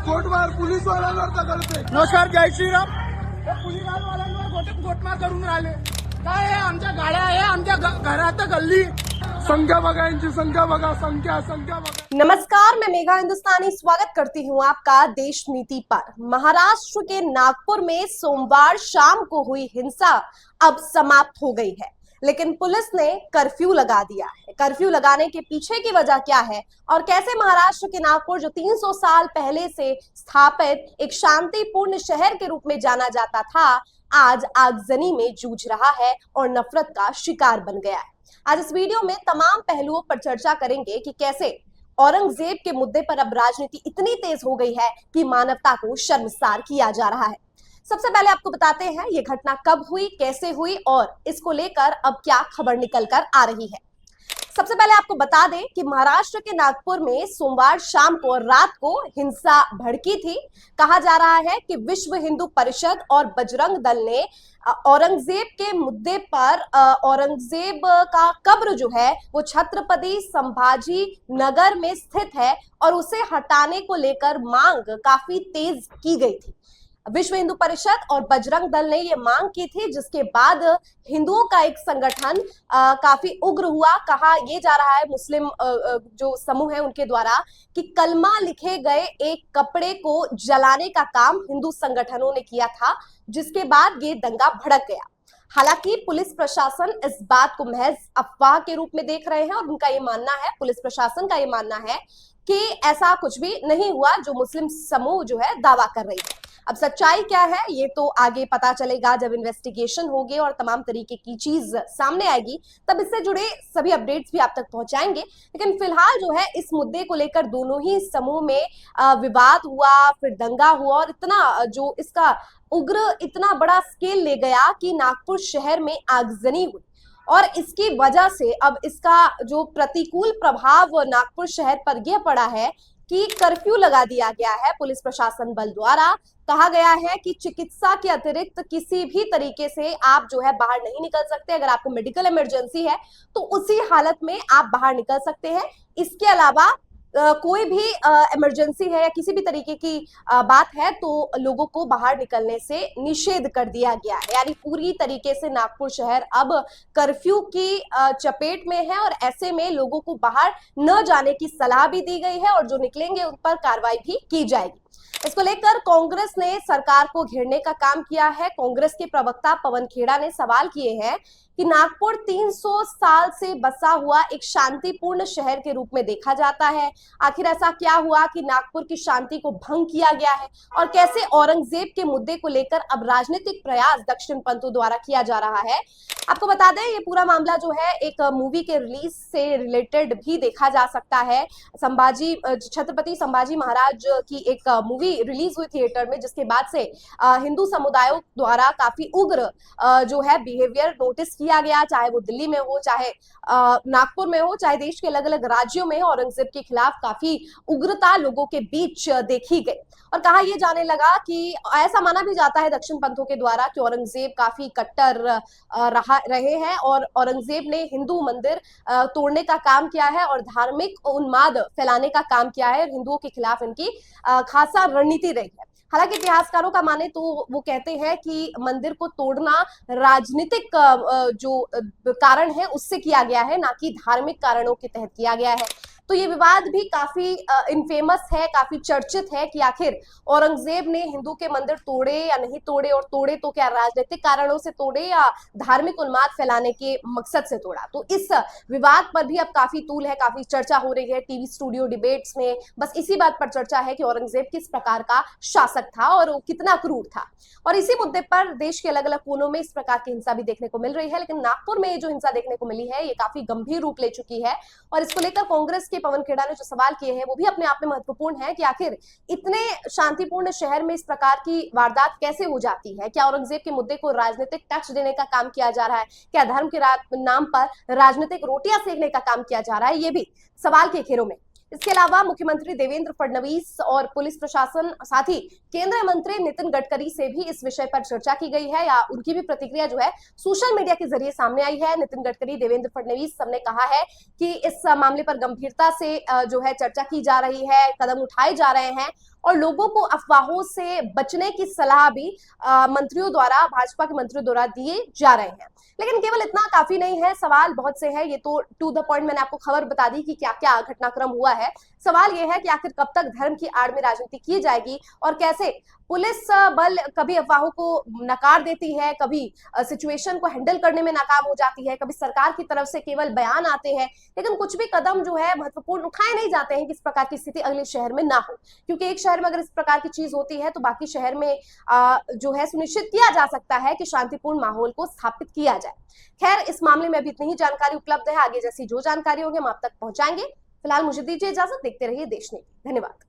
Gotmar police वाल्यांवर दगडते. नमस्कार, जय Shriram. Police वाल्यांवर Gotmar करून राहिले. काय आहे, आमच्या गाड्या आहे, आमच्या घरात गल्ली. संख्या बघा, यांची संख्या बघा, संख्या बघा. नमस्कार, मैं मेघा हिंदुस्तानी स्वागत करती हूँ आपका देश नीति पर। महाराष्ट्र के नागपुर में सोमवार शाम को हुई हिंसा अब समाप्त हो गई है, लेकिन पुलिस ने कर्फ्यू लगा दिया है। कर्फ्यू लगाने के पीछे की वजह क्या है और कैसे महाराष्ट्र के नागपुर, जो 300 साल पहले से स्थापित एक शांतिपूर्ण शहर के रूप में जाना जाता था, आज आगजनी में जूझ रहा है और नफरत का शिकार बन गया है। आज इस वीडियो में तमाम पहलुओं पर चर्चा करेंगे कि कैसे औरंगजेब के मुद्दे पर अब राजनीति इतनी तेज हो गई है कि मानवता को शर्मसार किया जा रहा है। सबसे पहले आपको बताते हैं ये घटना कब हुई, कैसे हुई और इसको लेकर अब क्या खबर निकल कर आ रही है। सबसे पहले आपको बता दें कि महाराष्ट्र के नागपुर में सोमवार शाम को और रात को हिंसा भड़की थी। कहा जा रहा है कि विश्व हिंदू परिषद और बजरंग दल ने औरंगजेब के मुद्दे पर औरंगजेब का कब्र जो है वो छत्रपति संभाजी नगर में स्थित है और उसे हटाने को लेकर मांग काफी तेज की गई थी। विश्व हिंदू परिषद और बजरंग दल ने ये मांग की थी, जिसके बाद हिंदुओं का एक संगठन काफी उग्र हुआ। कहा यह जा रहा है मुस्लिम जो समूह है उनके द्वारा कि कलमा लिखे गए एक कपड़े को जलाने का काम हिंदू संगठनों ने किया था, जिसके बाद ये दंगा भड़क गया। हालांकि पुलिस प्रशासन इस बात को महज अफवाह के रूप में देख रहे हैं और उनका ये मानना है, पुलिस प्रशासन का ये मानना है कि ऐसा कुछ भी नहीं हुआ जो मुस्लिम समूह जो है दावा कर रही है। अब सच्चाई क्या है ये तो आगे पता चलेगा, जब इन्वेस्टिगेशन होगी और तमाम तरीके की चीज सामने आएगी तब इससे जुड़े सभी अपडेट्स भी आप तक पहुंचाएंगे। लेकिन फिलहाल जो है इस मुद्दे को लेकर दोनों ही समूह में विवाद हुआ, फिर दंगा हुआ और इतना जो इसका उग्र इतना बड़ा स्केल ले गया कि नागपुर शहर में आगजनी हुई और इसकी वजह से अब इसका जो प्रतिकूल प्रभाव नागपुर शहर पर यह पड़ा है कि कर्फ्यू लगा दिया गया है पुलिस प्रशासन बल द्वारा। कहा गया है कि चिकित्सा के अतिरिक्त किसी भी तरीके से आप जो है बाहर नहीं निकल सकते। अगर आपको मेडिकल इमरजेंसी है तो उसी हालत में आप बाहर निकल सकते हैं। इसके अलावा कोई भी इमरजेंसी है या किसी भी तरीके की बात है तो लोगों को बाहर निकलने से निषेध कर दिया गया है। यानी पूरी तरीके से नागपुर शहर अब कर्फ्यू की चपेट में है और ऐसे में लोगों को बाहर न जाने की सलाह भी दी गई है और जो निकलेंगे उन पर कार्रवाई भी की जाएगी। इसको लेकर कांग्रेस ने सरकार को घेरने का काम किया है। कांग्रेस के प्रवक्ता पवन खेड़ा ने सवाल किए हैं कि नागपुर 300 साल से बसा हुआ एक शांतिपूर्ण शहर के रूप में देखा जाता है। आखिर ऐसा क्या हुआ कि नागपुर की शांति को भंग किया गया है और कैसे औरंगजेब के मुद्दे को लेकर अब राजनीतिक प्रयास दक्षिण पंथों द्वारा किया जा रहा है। आपको बता दें ये पूरा मामला जो है एक मूवी के रिलीज से रिलेटेड भी देखा जा सकता है। छत्रपति संभाजी महाराज की एक मूवी रिलीज हुई थिएटर में, जिसके बाद से हिंदू समुदायों द्वारा काफी उग्र जो है बिहेवियर नोटिस किया गया, चाहे वो दिल्ली में हो, चाहे नागपुर में हो, चाहे देश के अलग अलग राज्यों में औरंगजेब के खिलाफ काफी उग्रता लोगों के बीच देखी गई। और कहा यह जाने लगा कि ऐसा माना भी जाता है दक्षिण पंथों के द्वारा कि औरंगजेब काफी कट्टर रहे हैं और औरंगजेब ने हिंदू मंदिर तोड़ने का काम किया है और धार्मिक उन्माद फैलाने का काम किया है और हिंदुओं के खिलाफ इनकी खासा रणनीति रही है। हालांकि इतिहासकारों का माने तो वो कहते हैं कि मंदिर को तोड़ना राजनीतिक जो कारण है उससे किया गया है, ना कि धार्मिक कारणों के तहत किया गया है। तो ये विवाद भी काफी इनफेमस है, काफी चर्चित है कि आखिर औरंगजेब ने हिंदू के मंदिर तोड़े या नहीं तोड़े और तोड़े तो क्या राजनीतिक कारणों से तोड़े या धार्मिक उन्माद फैलाने के मकसद से तोड़ा। तो इस विवाद पर भी अब काफी तूल है, काफी चर्चा हो रही है टीवी स्टूडियो डिबेट्स में। बस इसी बात पर चर्चा है कि औरंगजेब किस प्रकार का शासक था और वो कितना क्रूर था। और इसी मुद्दे पर देश के अलग अलग कोनों में इस प्रकार की हिंसा भी देखने को मिल रही है, लेकिन नागपुर में जो हिंसा देखने को मिली है ये काफी गंभीर रूप ले चुकी है। और इसको लेकर कांग्रेस के पवन खेड़ा ने जो सवाल किए हैं वो भी अपने आप में महत्वपूर्ण है कि आखिर इतने शांतिपूर्ण शहर में इस प्रकार की वारदात कैसे हो जाती है। क्या औरंगजेब के मुद्दे को राजनीतिक टच देने का काम किया जा रहा है? क्या धर्म के नाम पर राजनीतिक रोटियां सेकने का काम किया जा रहा है? ये भी सवाल के घेरों में। इसके अलावा मुख्यमंत्री देवेंद्र फडणवीस और पुलिस प्रशासन, साथ ही केंद्रीय मंत्री नितिन गडकरी से भी इस विषय पर चर्चा की गई है या उनकी भी प्रतिक्रिया जो है सोशल मीडिया के जरिए सामने आई है। नितिन गडकरी, देवेंद्र फडणवीस सबने कहा है कि इस मामले पर गंभीरता से जो है चर्चा की जा रही है, कदम उठाए जा रहे हैं और लोगों को अफवाहों से बचने की सलाह भी मंत्रियों द्वारा, भाजपा के मंत्रियों द्वारा दिए जा रहे हैं। लेकिन केवल इतना काफी नहीं है, सवाल बहुत से हैं। ये तो टू द पॉइंट मैंने आपको खबर बता दी कि क्या क्या घटनाक्रम हुआ है। सवाल यह है कि आखिर कब तक धर्म की आड़ में राजनीति की जाएगी और कैसे पुलिस बल कभी अफवाहों को नकार देती है, कभी सिचुएशन को हैंडल करने में नाकाम हो जाती है, कभी सरकार की तरफ से केवल बयान आते हैं लेकिन कुछ भी कदम जो है महत्वपूर्ण उठाए नहीं जाते हैं कि इस प्रकार की स्थिति अगले शहर में ना हो। क्योंकि एक शहर में अगर इस प्रकार की चीज होती है तो बाकी शहर में जो है सुनिश्चित किया जा सकता है कि शांतिपूर्ण माहौल को स्थापित किया जाए। खैर, इस मामले में अभी इतनी ही जानकारी उपलब्ध है। आगे जैसी जो जानकारी होगी हम आप तक पहुंचाएंगे। फिलहाल मुझे दीजिए इजाजत। देखते रहिए देश नीति। धन्यवाद।